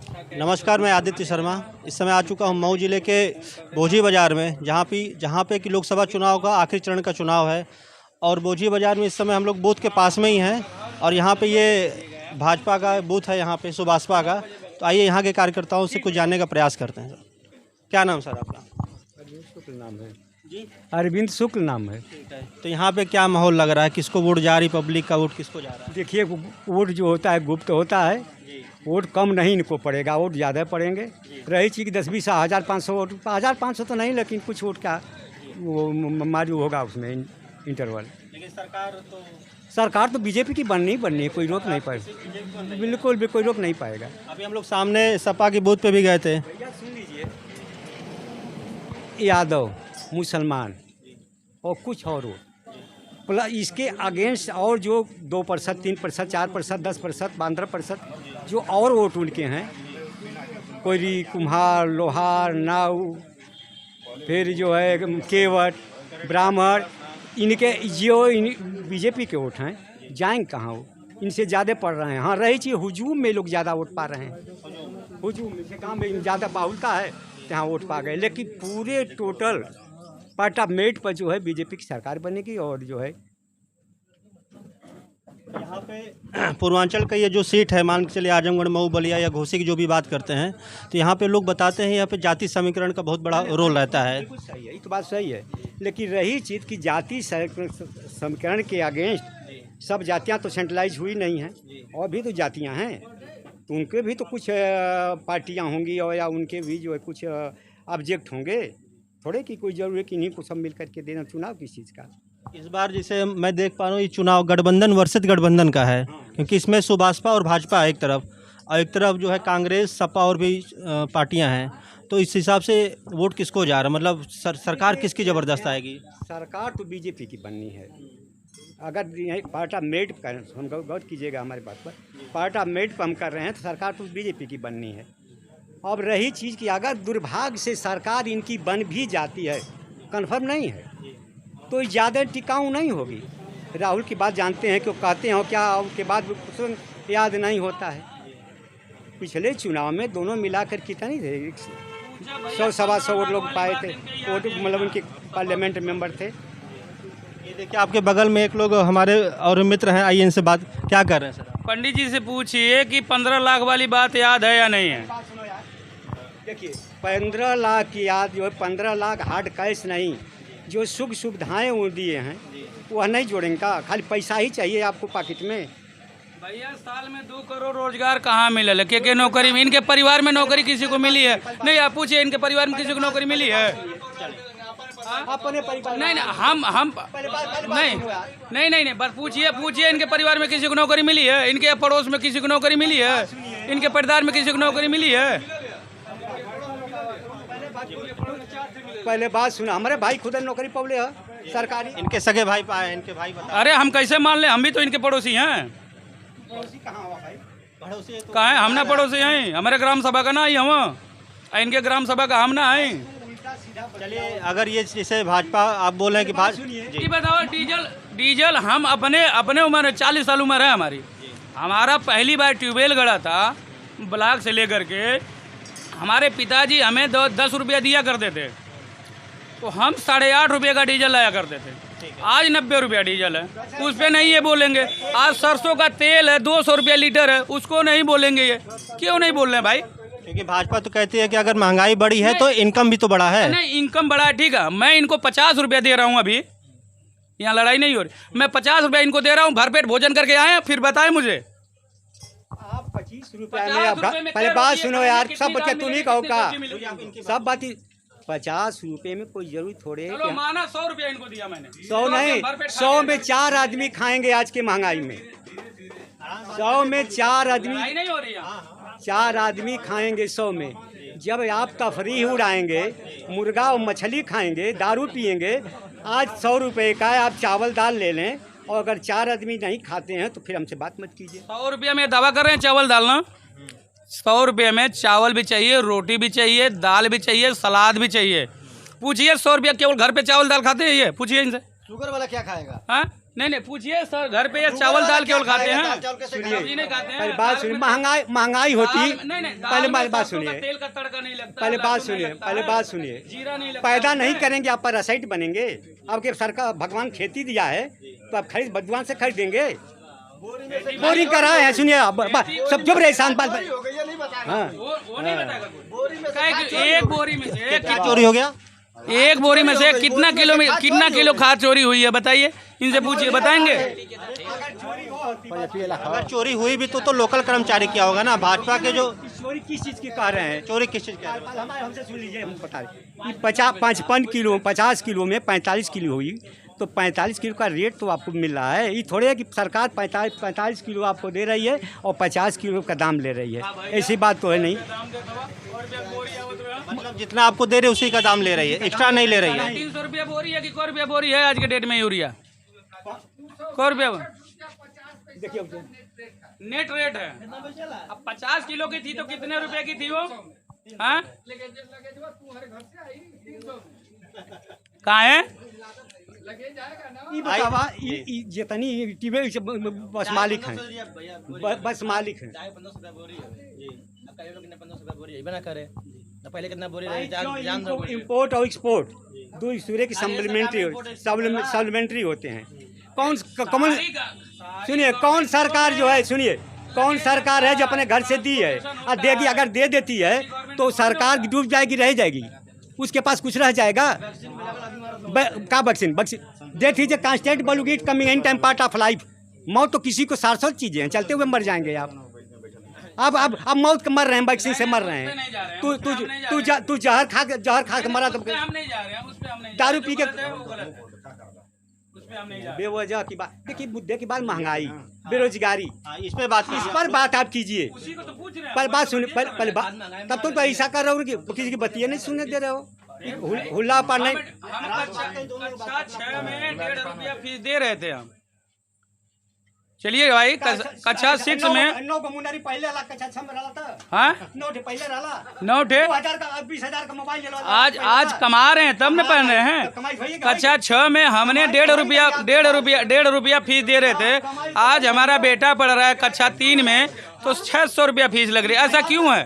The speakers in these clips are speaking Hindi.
नमस्कार, मैं आदित्य शर्मा। इस समय आ चुका हूं मऊ जिले के बोझी बाज़ार में, जहां पे कि लोकसभा चुनाव का आखिरी चरण का चुनाव है। और बोझी बाज़ार में इस समय हम लोग बूथ के पास में ही हैं और यहां पे ये भाजपा का बूथ है, यहां पे सुभाषपा का। तो आइए यहाँ के कार्यकर्ताओं से कुछ जानने का प्रयास करते हैं। क्या नाम सर आपका? अरविंद शुक्ल नाम है जी, अरविंद शुक्ल नाम है। ठीक है। तो यहाँ पे क्या माहौल लग रहा है, किसको वोट जा रही, पब्लिक का वोट किसको जा रहा है? देखिए, वोट जो होता है गुप्त होता है। जी, वोट कम नहीं इनको पड़ेगा, वोट ज़्यादा पड़ेंगे। रही चीज़ 10-20 1500 वोट, 1500 तो नहीं, लेकिन कुछ वोट का वो मालूम होगा उसमें इंटरवल। लेकिन सरकार तो बीजेपी की बननी है, कोई रोक नहीं पाएगा। बिल्कुल भी कोई रोक नहीं पाएगा। अभी हम लोग सामने सपा की बूथ पे भी गए थे। भैया सुन लीजिए, यादव, मुसलमान और कुछ और वोट प्लस इसके अगेंस्ट और जो 2%, 3%, 4%, 10%, 15% जो और वोट उनके हैं, कोयरी, कुम्हार, लोहार, नाऊ, फिर जो है केवट, ब्राह्मण, इनके जो बीजेपी के वोट हैं, जाएंगे कहाँ? वो इनसे ज़्यादा पड़ रहे हैं। हाँ, रही चीज़ हुजूम में लोग ज़्यादा वोट पा रहे हैं। हुजूम में से काम में ज़्यादा बाहुलता है, यहाँ वोट पा गए। लेकिन पूरे टोटल पार्ट मेट पर जो है बीजेपी की सरकार बनेगी। और जो है यहाँ पे पूर्वांचल का ये जो सीट है, मान के चलिए आजमगढ़, मऊ, बलिया या घोसी की जो भी बात करते हैं, तो यहाँ पे लोग बताते हैं यहाँ पे जाति समीकरण का बहुत बड़ा रोल रहता है। बिल्कुल सही है, ये तो बात सही है। लेकिन रही चीज़ की जाति समीकरण के अगेंस्ट सब जातियाँ तो सेंट्रलाइज हुई नहीं हैं, और भी तो जातियाँ हैं। तो उनके भी तो कुछ पार्टियाँ होंगी, और या उनके भी जो है कुछ ऑब्जेक्ट होंगे। थोड़े की कोई ज़रूरी कि इन्हीं को सब मिल करके देना। चुनाव किस चीज़ का? इस बार जैसे मैं देख पा रहा हूँ, ये चुनाव गठबंधन वर्सेस गठबंधन का है, क्योंकि इसमें सुभाषपा और भाजपा है एक तरफ, और एक तरफ जो है कांग्रेस, सपा और भी पार्टियां हैं। तो इस हिसाब से वोट किसको जा रहा है, मतलब सरकार किसकी ज़बरदस्त आएगी? सरकार तो बीजेपी की बननी है। अगर यही पार्ट ऑफ मेरिट कर, हम गौर कीजिएगा हमारी बात पर, पार्ट ऑफ मेरिट पर हम कर रहे हैं, तो सरकार तो बीजेपी की बननी है। अब रही चीज़ की, अगर दुर्भाग्य से सरकार इनकी बन भी जाती है, कन्फर्म नहीं है, तो ज़्यादा टिकाऊ नहीं होगी। राहुल की बात जानते हैं कि वो कहते हैं क्या, उसके बाद कुछ याद नहीं होता है। पिछले चुनाव में दोनों मिलाकर कितनी थे, 100-125 वोट लोग पाए थे। वोट मतलब उनके पार्लियामेंट मेंबर थे। ये देखिए, आपके बगल में एक लोग हमारे और मित्र हैं, आइए इनसे बात क्या कर रहे हैं सर? पंडित जी से पूछिए कि 15 लाख वाली बात याद है या नहीं है। देखिए, 15 लाख की याद जो है, 15 लाख हार्ड कैश नहीं, जो सुख सुविधाएं वो दिए हैं वह नहीं जोड़ेंगे का? खाली पैसा ही चाहिए आपको पॉकेट में? भैया, साल में 2 करोड़ रोजगार कहाँ मिलल है? के नौकरी में इनके परिवार में नौकरी किसी को मिली है? नहीं, आप पूछिए इनके परिवार में किसी को नौकरी मिली है? अपने परिवार नहीं नहीं, हम नहीं, बस पूछिए इनके परिवार में किसी को नौकरी मिली है? इनके पड़ोस में किसी को नौकरी मिली है? इनके परिवार में किसी को नौकरी मिली है? पहले बात सुना, हमारे भाई खुद नौकरी पवले है सरकारी। इनके सगे भाई पाए, इनके भाई बता। अरे हम कैसे मान ले, हम भी तो इनके पड़ोसी हैं। पड़ोसी कहाँ हुआ भाई? पड़ोसी तो कहाँ है? हम ना पड़ोसी हैं, हमारे ग्राम सभा का ना ही हम, इनके ग्राम सभा का हम ना है। चलिए, अगर ये जैसे भाजपा आप बोल रहे हैं कि ये बताओ, डीजल हम अपने उम्र 40 साल उम्र है हमारी। हमारा पहली बार ट्यूबवेल गड़ा था ब्लॉक से लेकर के। हमारे पिताजी हमें 10 रुपया दिया करते थे, तो हम 8.5 रुपये का डीजल लाया करते थे। आज 90 रुपया डीजल है, उस पर नहीं ये बोलेंगे। आज सरसों का तेल है 200 रुपया लीटर है, उसको नहीं बोलेंगे। ये क्यों नहीं बोल रहे हैं भाई? क्योंकि भाजपा तो कहती है कि अगर महंगाई बढ़ी है तो इनकम भी तो बढ़ा है। नहीं, इनकम बढ़ा है, ठीक है। मैं इनको 50 रुपया दे रहा हूँ, अभी यहाँ लड़ाई नहीं हो रही। मैं 50 रुपया इनको दे रहा हूँ, भरपेट भोजन करके आए, फिर बताएं मुझे। आप 25 रुपया में पहले बात सुनो यार, सब बच्चे तू नहीं कहो का, सब बात 50 रुपये में कोई जरूरी थोड़े है। माना 100 रुपया इनको दिया मैंने। 100 नहीं, 100 में 4 आदमी खाएंगे आज के महंगाई में। 100 में 4 आदमी, लड़ाई नहीं हो रही है। 4 आदमी खाएंगे 100 में। जब आप तफरीह उड़ाएंगे, मुर्गा और मछली खाएंगे, दारू पिएंगे, आज 100 रुपये का आप चावल दाल ले लें, और अगर 4 आदमी नहीं खाते हैं तो फिर हमसे बात मत कीजिए। 100 रुपया में दावा कर रहे हैं चावल डालना। 100 रुपये में चावल भी चाहिए, रोटी भी चाहिए, दाल भी चाहिए, सलाद भी चाहिए। पूछिए 100 रुपया केवल घर पे चावल दाल खाते हैं? ये पूछिए इनसे। शुगर वाला क्या खाएगा? हाँ, नहीं पूछिए सर, घर पे ये चावल दाल केवल खाते हैं, सुनिए सब्जी नहीं खाते हैं। पहले बात सुनिए, महंगाई होती। नहीं पहले बात सुनिए, तेल का तड़का नहीं लगता, पहले बात लहसुन नहीं सुनिए, लगता पहले है, बात सुनिए। जीरा नहीं लगता पैदा है। नहीं करेंगे आप पैरासाइट बनेंगे। आपके सरकार भगवान खेती दिया है तो आप खरीद भगवान से खरीदेंगे। बोरिंग कराए हैं, सुनिए सब चुप रहे शांत बात। हाँ वो नहीं बताएगा कोई। एक बोरी में से क्या चोरी हो गया? एक बोरी में से कितना किलो खाद चोरी हुई है बताइए, इनसे पूछिए, बताएंगे। अगर चोरी हुई भी तो लोकल कर्मचारी किया होगा ना, भाजपा के जो चोरी किस चीज़ की कह रहे हैं? चोरी किस चीज़ की? हमसे सुन लीजिए, हम बता रहे 55 किलो 50 किलो में 45 किलो हुई तो 45 किलो का रेट तो आपको मिल रहा है। ये थोड़े है कि सरकार 45 किलो आपको दे रही है और 50 किलो का दाम ले रही है, ऐसी बात तो है नहीं। मतलब जितना आपको दे रहे उसी का दाम ले रही है, एक्स्ट्रा नहीं ले रही है। 300 रुपया बोरी है कि कै रुपया बोरी है आज के डेट में यूरिया? कै रुपया देखिए नेट रेट है। अब 50 किलो की थी तो कितने रुपए की थी वो? हाँ कहाँ है? जितनी बस मालिक हैं, बस मालिक हैं। पहले कितना बोरी रही जान दो। इम्पोर्ट और एक्सपोर्ट दो दूसरे की सप्लीमेंट्री होते हैं। कौन सुनिए, कौन सरकार जो है, सुनिए कौन सरकार है जो अपने घर से दी है और देगी? अगर दे देती है तो सरकार डूब जाएगी, रह जाएगी, उसके पास कुछ रह जाएगा? का vaccine death is a constant बलूगिट coming in time part of life. मौत तो किसी को 400 चीजें हैं, चलते हुए मर जाएंगे आप। अब मौत के मर रहे हैं, वैक्सीन से मर रहे हैं। तू जहर खा के मरा तो दारू पी के बेवजह की बात। देखिए मुद्दे की बात महंगाई, बेरोजगारी, इस पे बात इस पर बात आप कीजिए। पर बात सुनिए, पहले बात तब तो ऐसा कर रहे हो कि किसी की बतिया नहीं सुनने दे रहे हो, हुल्ला पर नहीं। कक्षा 6 में 1.5 रुपया फीस दे रहे थे हम। चलिए भाई, कक्षा 6 में 9 मुंडारी पहले वाला कक्षा 6 में रहा था। हाँ 9 पहले रहा 9 2000 का 20,000 का मोबाइल आज कमा रहे हैं तब न पहन रहे हैं। कक्षा 6 में हमने 1.5 रुपया फीस दे रहे थे। आज हमारा बेटा पढ़ रहा है कक्षा 3 में तो 600 रुपया फीस लग रही है। ऐसा क्यों है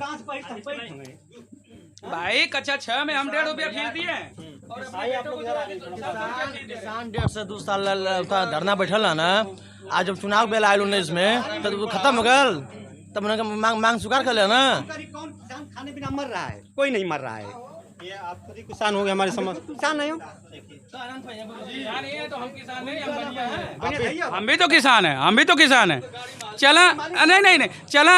भाई? कक्षा 6 में हम 1.5 रुपया फीस दिए हैं। किसान 1.5 से 2 साल धरना बैठल है ना। आज जब चुनाव बेल आयल 19 में तो खत्म हो गल, तब उन्होंने मांग स्वीकार कर लिया ना। कौन किसान खाने बिना मर रहा है? कोई नहीं मर रहा है। ये आप खुद ही किसान हो गए, हमारे समझ किसान नहीं हो, हम भी तो किसान हैं, हम भी तो किसान हैं। चला नहीं चला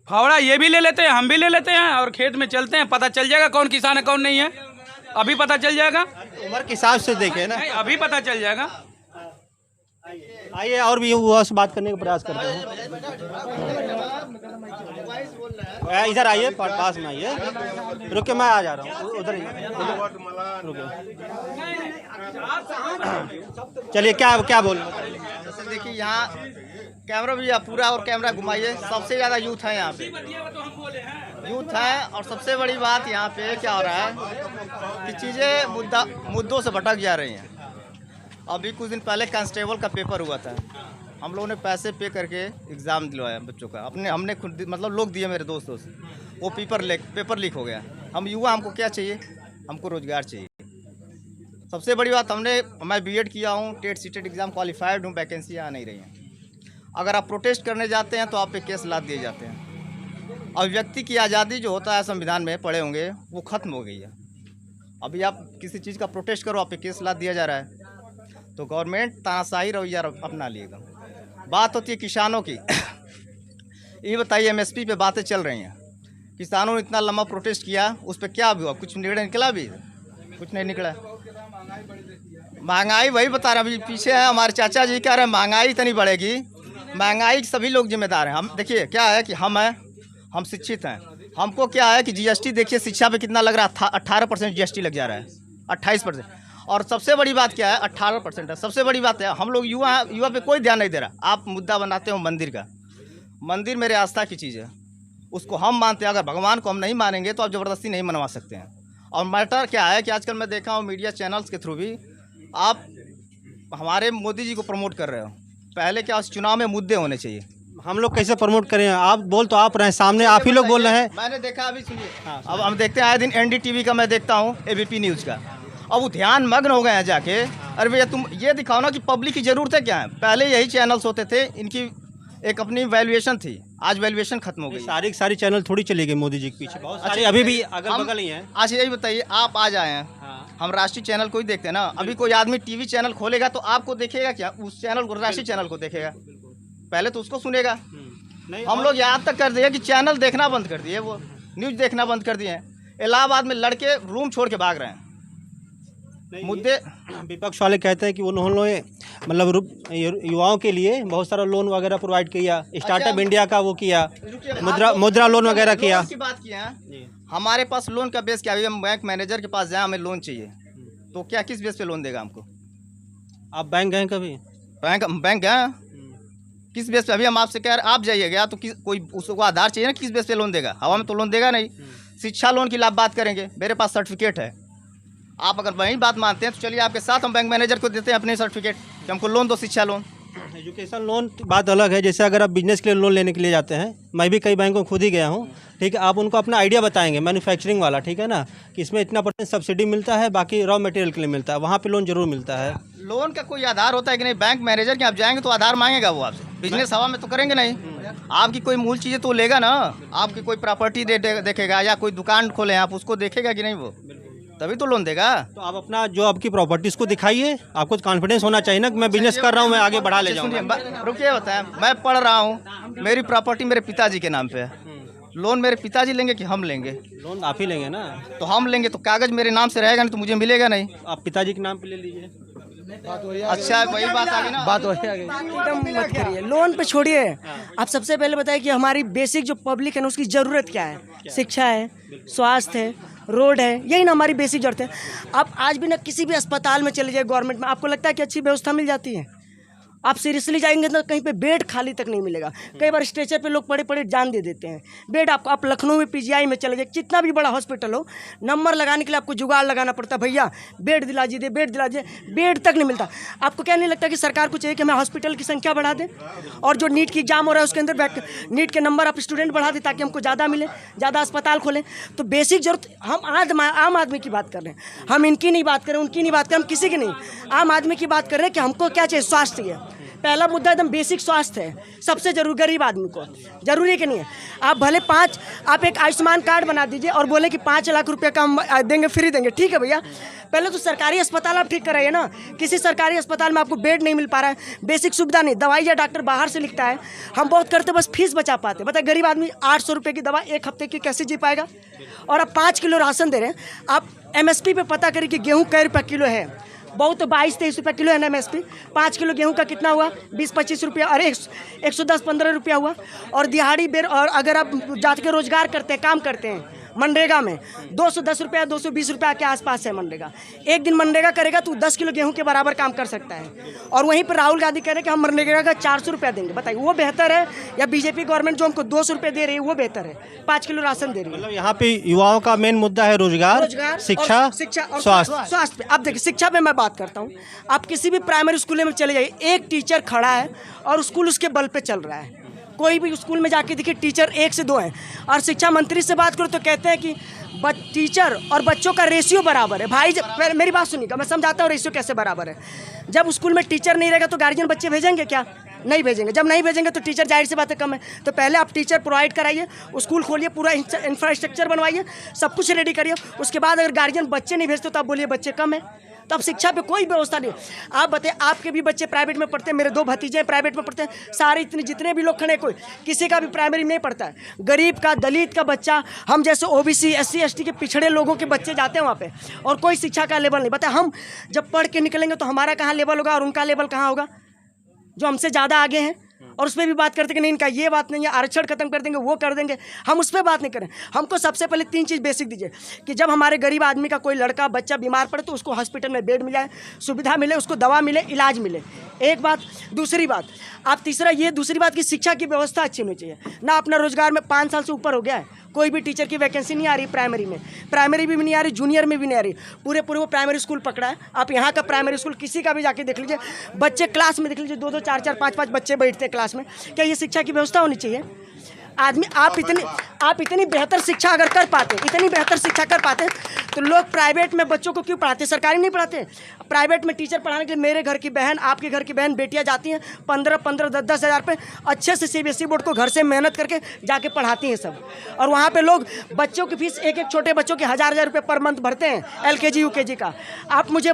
फावड़ा ये भी ले लेते हैं, हम भी ले लेते हैं और खेत में चलते हैं, पता चल जाएगा कौन किसान है कौन नहीं है। अभी पता चल जाएगा, उम्र के हिसाब से देखे ना। नहीं अभी पता चल जाएगा। आइए और भी युवा से बात करने का प्रयास करते हैं। इधर आइए, पास में आइए। रुके, मैं आ जा रहा हूँ, उधर ही रुके। चलिए क्या बोल। जैसे देखिए यहाँ कैमरा भी पूरा और कैमरा घुमाइए। सबसे ज़्यादा यूथ है यहाँ पे, यूथ है। और सबसे बड़ी बात यहाँ पे क्या हो रहा है कि चीज़ें मुद्दों से भटक जा रही हैं। अभी कुछ दिन पहले कांस्टेबल का पेपर हुआ था, हम लोगों ने पैसे पे करके एग्ज़ाम दिलवाया बच्चों का। हमने खुद मतलब लोग दिए, मेरे दोस्तों से। वो पेपर लीक हो गया। हम युवा, हमको क्या चाहिए? हमको रोज़गार चाहिए। सबसे बड़ी बात, मैं बीएड किया हूँ, टेट सीटेट एग्ज़ाम क्वालिफाइड हूँ, वैकेंसी आ नहीं रही हैं। अगर आप प्रोटेस्ट करने जाते हैं तो आप पे केस लाद दिए जाते हैं। और व्यक्ति की आज़ादी जो होता है संविधान में पढ़े होंगे, वो ख़त्म हो गई है। अभी आप किसी चीज़ का प्रोटेस्ट करो, आप पे केस लाद दिया जा रहा है। तो गवर्नमेंट तानाशाही रवैया अपना लिएगा। बात होती है किसानों की। ये बताइए, एमएसपी पे बातें चल रही हैं, किसानों ने इतना लंबा प्रोटेस्ट किया, उस पर क्या हुआ? कुछ निकला भी? कुछ नहीं निकला। महंगाई वही बता रहे हैं, अभी पीछे है हमारे चाचा जी कह रहे हैं महंगाई इतनी बढ़ेगी। महंगाई सभी लोग जिम्मेदार हैं। हम देखिए क्या है कि हम शिक्षित हैं। हमको क्या है कि जीएसटी देखिए, शिक्षा पे कितना लग रहा है, 18% जीएसटी लग जा रहा है, 28%। और सबसे बड़ी बात क्या है, 18% है। सबसे बड़ी बात है, हम लोग युवा पे कोई ध्यान नहीं दे रहा। आप मुद्दा बनाते हो मंदिर का। मंदिर मेरे आस्था की चीज़ है, उसको हम मानते हैं। अगर भगवान को हम नहीं मानेंगे तो आप ज़बरदस्ती नहीं मनवा सकते हैं। और मैटर क्या है कि आजकल मैं देखा हूँ मीडिया चैनल्स के थ्रू भी आप हमारे मोदी जी को प्रमोट कर रहे हो। पहले क्या उस चुनाव में मुद्दे होने चाहिए। हम लोग कैसे प्रमोट करें? आप बोल तो आप रहे हैं, सामने आप ही लोग बोल रहे हैं। मैंने देखा, अभी सुनिए, अब हम देखते हैं आए दिन NDTV का मैं देखता हूँ, ABP न्यूज़ का। अब वो ध्यान मग्न हो गए हैं जाके। अरे भैया तुम ये दिखाओ ना कि पब्लिक की ज़रूरतें क्या है। पहले यही चैनल्स होते थे, इनकी एक अपनी वैल्यूएशन थी, आज वैल्यूएशन खत्म हो गई। सारी चैनल थोड़ी चली गई मोदी जी के पीछे, बहुत सारे अभी भी अगल बगल ही हैं। अच्छा यही बताइए, आप आज आए हैं, हम राष्ट्रीय चैनल को ही देखते हैं ना। अभी कोई आदमी TV चैनल खोलेगा तो आपको देखेगा क्या? उस चैनल को, राष्ट्रीय चैनल को देखेगा, पहले तो उसको सुनेगा। हम लोग यहाँ तक कर दिए कि चैनल देखना बंद कर दिए, वो न्यूज़ देखना बंद कर दिए हैं। इलाहाबाद में लड़के रूम छोड़ के भाग रहे हैं। मुद्दे विपक्ष वाले कहते हैं कि उन्होंने मतलब युवाओं के लिए बहुत सारा लोन वगैरह प्रोवाइड किया, स्टार्टअप इंडिया का वो किया, मुद्रा लोन वगैरह किया। की बात किया है। हमारे पास लोन का बेस क्या है? हम बैंक मैनेजर के पास जाए, हमें लोन चाहिए तो क्या किस बेस पे लोन देगा हमको? आप बैंक गए कभी? बैंक गए किस बेस पे? अभी हम आपसे कह रहे, आप जाइएगा तो कोई उसको आधार चाहिए ना, किस बेस पे लोन देगा? हवा में तो लोन देगा नहीं। शिक्षा लोन की आप बात करेंगे, मेरे पास सर्टिफिकेट है। आप अगर वही बात मानते हैं तो चलिए आपके साथ हम बैंक मैनेजर को देते हैं अपने सर्टिफिकेट कि हमको लोन दो, शिक्षा लोन। एजुकेशन लोन की बात अलग है। जैसे अगर आप बिजनेस के लिए लोन लेने के लिए जाते हैं, मैं भी कई बैंकों खुद ही गया हूँ, ठीक है, आप उनको अपना आइडिया बताएंगे मैन्युफैक्चरिंग वाला, ठीक है ना, कि इसमें इतना % सब्सिडी मिलता है, बाकी रॉ मटेरियल के लिए मिलता है, वहाँ पे लोन जरूर मिलता है। लोन का कोई आधार होता है कि नहीं? बैंक मैनेजर के आप जाएंगे तो आधार मांगेगा वो आपसे। बिजनेस हवा में तो करेंगे नहीं। आपकी कोई मूल चीज़ें तो लेगा ना। आपकी कोई प्रॉपर्टी देखेगा या कोई दुकान खोले आप, उसको देखेगा कि नहीं, वो तभी तो लोन देगा। तो आप अपना जो आपकी प्रॉपर्टीज को दिखाइए, आपको कॉन्फिडेंस होना चाहिए ना कि मैं बिजनेस कर रहा हूँ, मैं आगे बढ़ा ले जाऊँगा। रुकिए बताएं, मैं पढ़ रहा हूँ, मेरी प्रॉपर्टी मेरे पिताजी के नाम पे है। लोन मेरे पिताजी लेंगे कि हम लेंगे? लोन आप ही लेंगे ना। तो हम लेंगे तो कागज मेरे नाम से रहेगा नहीं तो मुझे मिलेगा नहीं। आप पिताजी के नाम पे ले लीजिए। अच्छा वही बात आ गई ना। बात वही आ गई। एकदम मत करिए, लोन पे छोड़िए। आप सबसे पहले बताइए कि हमारी बेसिक जो पब्लिक है ना, उसकी ज़रूरत क्या है? शिक्षा है, स्वास्थ्य है, रोड है, यही ना हमारी बेसिक जरूरत है। आप आज भी ना किसी भी अस्पताल में चले जाए गवर्नमेंट में, आपको लगता है कि अच्छी व्यवस्था मिल जाती है? आप सीरियसली जाएंगे तो कहीं पे बेड खाली तक नहीं मिलेगा। कई बार स्ट्रेचर पे लोग पड़े पड़े जान दे देते हैं। बेड आपको, आप लखनऊ में PGI में चले जाए, जितना भी बड़ा हॉस्पिटल हो, नंबर लगाने के लिए आपको जुगाड़ लगाना पड़ता है, भैया बेड दिला दीजिए, बेड दिला दीजिए, बेड तक नहीं मिलता। आपको क्या नहीं लगता कि सरकार को चाहिए कि हमें हॉस्पिटल की संख्या बढ़ा दें, और जो नीट की एग्जाम हो रहा है उसके अंदर नीट के नंबर आप स्टूडेंट बढ़ा दें ताकि हमको ज़्यादा मिले, ज़्यादा अस्पताल खोलें। तो बेसिक जरूरत हम आम आदमी की बात कर रहे हैं, हम इनकी नहीं बात कर रहे, उनकी नहीं बात कर रहे, हम किसी की नहीं, आम आदमी की बात कर रहे हैं कि हमको क्या चाहिए? स्वास्थ्य चाहिए। पहला मुद्दा एकदम बेसिक स्वास्थ्य है, सबसे जरूरी गरीब आदमी को। जरूरी है कि नहीं है? आप भले आप एक आयुष्मान कार्ड बना दीजिए और बोले कि 5 लाख रुपए का हम देंगे, फ्री देंगे, ठीक है भैया, पहले तो सरकारी अस्पताल आप ठीक कराइए ना। किसी सरकारी अस्पताल में आपको बेड नहीं मिल पा रहा है, बेसिक सुविधा नहीं, दवाई या डॉक्टर बाहर से लिखता है, हम बहुत करते बस फीस बचा पाते। बताए गरीब आदमी 800 रुपये की दवा 1 हफ्ते की कैसे जी पाएगा? और आप 5 किलो राशन दे रहे हैं। आप MSP पे पता करिए कि गेहूँ कै रुपये किलो है, बहुत तो 22-23 रुपये किलो है ना MSP। 5 किलो गेहूं का कितना हुआ? 20-25 रुपया, अरे 110-15 रुपया हुआ। और दिहाड़ी बेर, और अगर आप जाके रोजगार करते हैं, काम करते हैं मनरेगा में, 210 रुपया 220 रुपया के आसपास है मनरेगा। एक दिन मनरेगा करेगा तो 10 किलो गेहूं के बराबर काम कर सकता है। और वहीं पर राहुल गांधी कह रहे हैं कि हम मनरेगा का 400 रुपया देंगे। बताइए वो बेहतर है या बीजेपी गवर्नमेंट जो हमको 200 रुपये दे रही है वो बेहतर है? 5 किलो राशन दे रही है। मतलब यहाँ पे युवाओं का मेन मुद्दा है रोजगार, शिक्षा और स्वास्थ्य। स्वास्थ्य पे आप देखिए, शिक्षा पे मैं बात करता हूँ। आप किसी भी प्राइमरी स्कूल में चले जाइए, एक टीचर खड़ा है और स्कूल उसके बल पे चल रहा है। कोई भी स्कूल में जाके देखिए टीचर 1 से 2 हैं। और शिक्षा मंत्री से बात करो तो कहते हैं कि टीचर और बच्चों का रेशियो बराबर है। भाई मेरी बात सुनिएगा, मैं समझाता हूँ रेशियो कैसे बराबर है। जब स्कूल में टीचर नहीं रहेगा तो गार्जियन बच्चे भेजेंगे क्या? नहीं भेजेंगे। जब नहीं भेजेंगे तो टीचर जाहिर सी बात है कम है। तो पहले आप टीचर प्रोवाइड कराइए, स्कूल खोलिए, पूरा इंफ्रास्ट्रक्चर बनवाइए, सब कुछ रेडी करिए। उसके बाद अगर गार्जियन बच्चे नहीं भेजते तो आप बोलिए बच्चे कम है। तो अब शिक्षा पे कोई व्यवस्था नहीं। आप बताइए, आपके भी बच्चे प्राइवेट में पढ़ते हैं, मेरे 2 भतीजे प्राइवेट में पढ़ते हैं, सारे जितने भी लोग खड़े, कोई किसी का भी प्राइमरी में नहीं पढ़ता है। गरीब का, दलित का बच्चा, हम जैसे OBC SC ST के पिछड़े लोगों के बच्चे जाते हैं वहाँ पे, और कोई शिक्षा का लेवल नहीं। बताए हम जब पढ़ के निकलेंगे तो हमारा कहाँ लेवल होगा और उनका लेवल कहाँ होगा? जो हमसे ज़्यादा आगे हैं और उस पर भी बात करते कि नहीं इनका ये बात नहीं है, आरक्षण खत्म कर देंगे, वो कर देंगे। हम उस पर बात नहीं करें। हमको सबसे पहले 3 चीज़ बेसिक दीजिए कि जब हमारे गरीब आदमी का कोई लड़का बच्चा बीमार पड़े तो उसको हॉस्पिटल में बेड मिल जाए, सुविधा मिले, उसको दवा मिले, इलाज मिले। एक बात। दूसरी बात आप दूसरी बात की शिक्षा की व्यवस्था अच्छी होनी चाहिए ना। अपना रोजगार में 5 साल से ऊपर हो गया है, कोई भी टीचर की वैकेंसी नहीं आ रही प्राइमरी में भी नहीं आ रही, जूनियर में भी नहीं आ रही। पूरे वो प्राइमरी स्कूल पकड़ा है। आप यहाँ का प्राइमरी स्कूल किसी का भी जाके देख लीजिए, बच्चे क्लास में देख लीजिए 2-2 4-4 5-5 बच्चे बैठते हैं क्लास में। क्या ये शिक्षा की व्यवस्था होनी चाहिए? आदमी आप इतनी बेहतर शिक्षा अगर कर पाते, इतनी बेहतर शिक्षा कर पाते तो लोग प्राइवेट में बच्चों को क्यों पढ़ाते, सरकारी नहीं पढ़ाते? प्राइवेट में टीचर पढ़ाने के लिए मेरे घर की बहन, आपके घर की बहन बेटियां जाती हैं 15-15 10-10 हज़ार रुपये अच्छे से CBSE बोर्ड को घर से मेहनत करके जाके पढ़ाती हैं सब। और वहाँ पे लोग बच्चों की फीस एक छोटे बच्चों के 1000 रुपये पर मंथ भरते हैं LKG UKG का। आप मुझे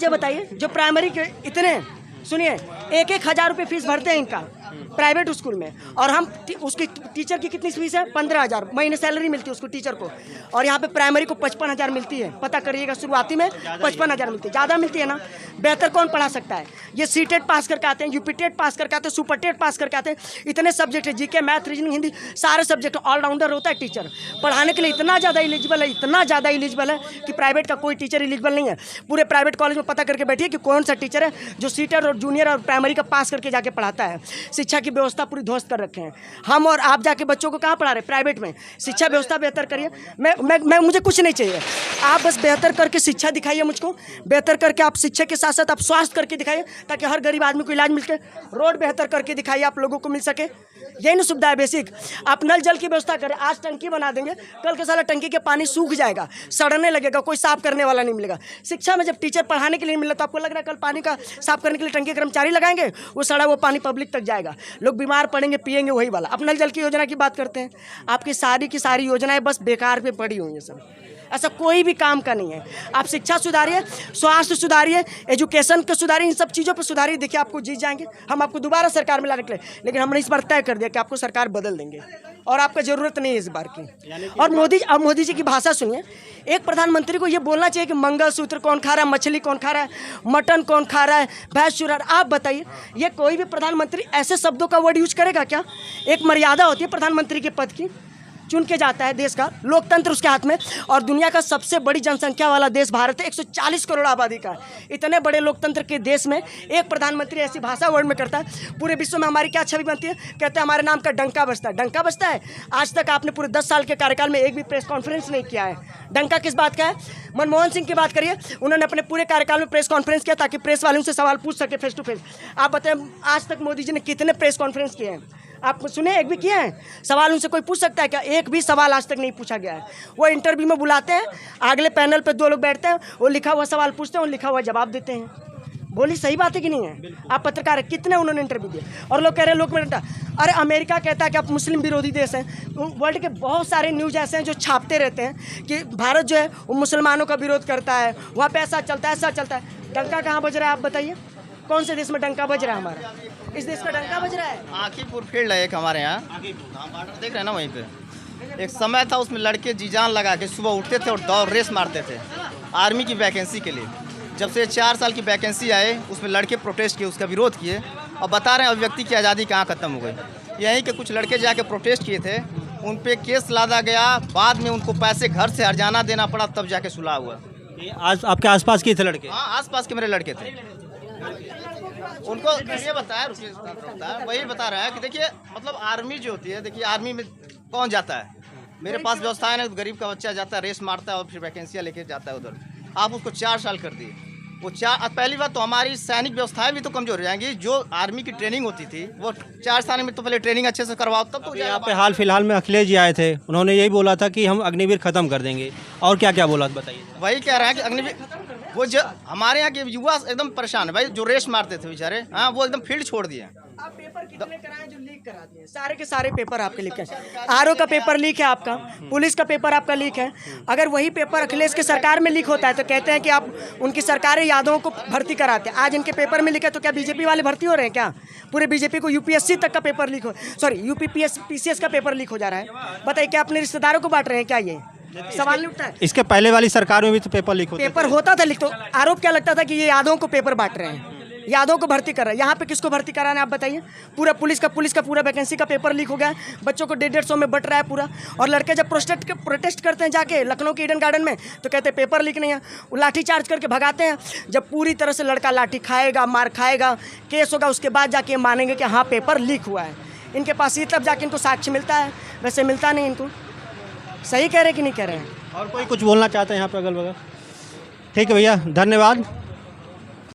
बताइए जो प्राइमरी के इतने सुनिए 1-1 हज़ार रुपये फीस भरते हैं इनका प्राइवेट स्कूल में, और हम उसकी टीचर की कितनी फीस है? 15,000 महीने सैलरी मिलती है उसको टीचर को। और यहाँ पे प्राइमरी को 55,000 मिलती है। पता करिएगा, शुरुआती में 55,000 मिलती है। ज़्यादा मिलती है ना। बेहतर कौन पढ़ा सकता है? ये CTET पास करके आते हैं, UPTET पास करके आते हैं, सुपर टेट पास करके आते हैं। इतने सब्जेक्ट है, GK मैथ रीजनिंग हिंदी सारे सब्जेक्ट ऑलराउंडर होता है टीचर। पढ़ाने के लिए इतना ज़्यादा एलिजिबल है कि प्राइवेट का कोई टीचर एलिजिबल नहीं है। पूरे प्राइवेट कॉलेज में पता करके बैठिए कि कौन सा टीचर है जो CTET और जूनियर और प्राइमरी का पास करके जाके पढ़ाता है। शिक्षा की व्यवस्था पूरी ध्वस्त कर रखे हैं। हम और आप जाके बच्चों को कहाँ पढ़ा रहे? प्राइवेट में। शिक्षा व्यवस्था बेहतर करिए। मुझे कुछ नहीं चाहिए, आप बस बेहतर करके शिक्षा दिखाइए मुझको। बेहतर करके आप शिक्षा के साथ साथ आप स्वास्थ्य करके दिखाइए ताकि हर गरीब आदमी को इलाज मिल सके। रोड बेहतर करके दिखाइए, आप लोगों को मिल सके। यही ना सुविधा है बेसिक। आप नल जल की व्यवस्था करें। आज टंकी बना देंगे, कल के साला टंकी के पानी सूख जाएगा, सड़ने लगेगा, कोई साफ करने वाला नहीं मिलेगा। शिक्षा में जब टीचर पढ़ाने के लिए मिल रहा तो आपको लग रहा है कल पानी का साफ करने के लिए टंकी कर्मचारी लगाएंगे, वो सड़ा वो पानी पब्लिक तक जाएगा, लोग बीमार पड़ेंगे, पिएंगे वही वाला। अब नल जल की योजना की बात करते हैं, आपकी सारी की सारी योजनाएं बस बेकार पे पड़ी हुई हैं सब। ऐसा कोई भी काम का नहीं है। आप शिक्षा सुधारिए, स्वास्थ्य सुधारिए, एजुकेशन को सुधारिए, इन सब चीज़ों पर सुधारिए। देखिए आपको जीत जाएंगे। हम आपको दोबारा सरकार में लाने के लिए, लेकिन हमने इस बार तय कर दिया कि आपको सरकार बदल देंगे और आपका ज़रूरत नहीं है इस बार की। और मोदी जी की भाषा सुनिए। एक प्रधानमंत्री को ये बोलना चाहिए कि मंगलसूत्र कौन खा रहा है, मछली कौन खा रहा है, मटन कौन खा रहा है, भैंस चुरा रहा है। आप बताइए, ये कोई भी प्रधानमंत्री ऐसे शब्दों का वर्ड यूज करेगा क्या? एक मर्यादा होती है प्रधानमंत्री के पद की। चुन के जाता है, देश का लोकतंत्र उसके हाथ में, और दुनिया का सबसे बड़ी जनसंख्या वाला देश भारत है, 140 करोड़ आबादी का। इतने बड़े लोकतंत्र के देश में एक प्रधानमंत्री ऐसी भाषा वर्ड में करता है, पूरे विश्व में हमारी क्या छवि बनती है? कहते हैं हमारे नाम का डंका बजता है। डंका बजता है। आज तक आपने पूरे 10 साल के कार्यकाल में एक भी प्रेस कॉन्फ्रेंस नहीं किया है। डंका किस बात का है? मनमोहन सिंह की बात करिए, उन्होंने अपने पूरे कार्यकाल में प्रेस कॉन्फ्रेंस किया ताकि प्रेस वाले उनसे सवाल पूछ सके फेस टू फेस। आप बताएं आज तक मोदी जी ने कितने प्रेस कॉन्फ्रेंस किए हैं? आप सुने एक भी किए हैं? सवाल उनसे कोई पूछ सकता है क्या? एक भी सवाल आज तक नहीं पूछा गया है। वो इंटरव्यू में बुलाते हैं, अगले पैनल पे 2 लोग बैठते हैं, वो लिखा हुआ सवाल पूछते हैं, वो लिखा हुआ जवाब देते हैं। बोली सही बात है कि नहीं है? आप पत्रकार है, कितने उन्होंने इंटरव्यू दिए? और लोग कह रहे हैं लोग अरे अमेरिका कहता है कि आप मुस्लिम विरोधी देश हैं। वर्ल्ड के बहुत सारे न्यूज़ ऐसे हैं जो छापते रहते हैं कि भारत जो है वो मुसलमानों का विरोध करता है, वहाँ पे ऐसा चलता है, ऐसा चलता है। डंका कहाँ बज रहा है? आप बताइए, कौन से देश में डंका बज रहा है? हमारा इस देश का डंका बज रहा है। आखीपुर फील्ड है एक हमारे यहाँ, बॉर्डर देख रहे हैं ना, वहीं पे एक समय था उसमें लड़के जी जान लगा के सुबह उठते थे और दौड़ रेस मारते थे आर्मी की वैकेंसी के लिए। जब से 4 साल की वैकेंसी आए उसमें लड़के प्रोटेस्ट किए, उसका विरोध किए, और बता रहे हैं अभिव्यक्ति की आज़ादी कहाँ ख़त्म हो गई। यहीं के कुछ लड़के जाके प्रोटेस्ट किए थे, उन पे केस लादा गया, बाद में उनको पैसे घर से हर्जाना देना पड़ा, तब जाके सुलह हुआ। आज आपके आसपास के थे लड़के? हाँ, आसपास के मेरे लड़के थे। उनको ये बताया, वही बता रहा है कि देखिए मतलब आर्मी जो होती है, देखिए आर्मी में कौन जाता है? मेरे पास व्यवस्था है ना, गरीब का बच्चा जाता है, रेस मारता है और फिर वैकेंसियाँ लेके जाता है उधर। आप उसको 4 साल कर दिए। वो 4, पहली बात तो हमारी सैनिक व्यवस्थाएं भी तो कमजोर हो जाएंगी। जो आर्मी की ट्रेनिंग होती थी वो 4 साल में तो पहले ट्रेनिंग अच्छे से करवाओ तब तो। यहाँ पे हाल फिलहाल में अखिलेश जी आए थे, उन्होंने यही बोला था कि हम अग्निवीर खत्म कर देंगे, और क्या क्या बोला बताइए। वही कह रहे हैं कि अग्निवीर, वो जो हमारे यहाँ के युवा एकदम परेशान है भाई, जो रेस मारते थे बेचारे, हाँ वो एकदम फील्ड छोड़ दिए। आप पेपर कितने कराएं जो लीक करा दिए? सारे के सारे पेपर आपके लीक है। आरओ का पेपर लीक है आपका, पुलिस का पेपर आपका लीक है। अगर वही पेपर अखिलेश की सरकार में लीक होता है तो कहते हैं कि आप उनकी सरकारें यादवों को भर्ती कराते हैं। आज इनके पेपर में लीक है तो क्या बीजेपी वाले भर्ती हो रहे हैं क्या? पूरे बीजेपी को यूपीएससी तक का पेपर लीक हो, सॉरी यूपीपीएस का पेपर लीक हो जा रहा है। बताइए क्या अपने रिश्तेदारों को बांट रहे हैं क्या? ये सवाल नहीं उठता है? इसके पहले वाली सरकार में भी तो पेपर लीक पेपर होता था लीक, तो आरोप क्या लगता था कि ये यादवों को पेपर बांट रहे हैं। यादव को भर्ती कर रहा है, यहाँ पे किसको भर्ती कराना है आप बताइए। पूरा पुलिस का पूरा वैकेंसी का पेपर लीक हो गया है, बच्चों को 150 में बट रहा है पूरा। और लड़के जब प्रोटेस्ट करते हैं जाके लखनऊ के ईडन गार्डन में, तो कहते हैं पेपर लीक नहीं है, वो लाठी चार्ज करके भगाते हैं। जब पूरी तरह से लड़का लाठी खाएगा, मार खाएगा, केस होगा, उसके बाद जाके ये मानेंगे कि हाँ पेपर लीक हुआ है। इनके पास ही तब जाके इनको साक्ष्य मिलता है, वैसे मिलता नहीं इनको। सही कह रहे हैं कि नहीं कह रहे हैं? और कोई कुछ बोलना चाहते हैं यहाँ पे अगल बगल? ठीक है भैया, धन्यवाद।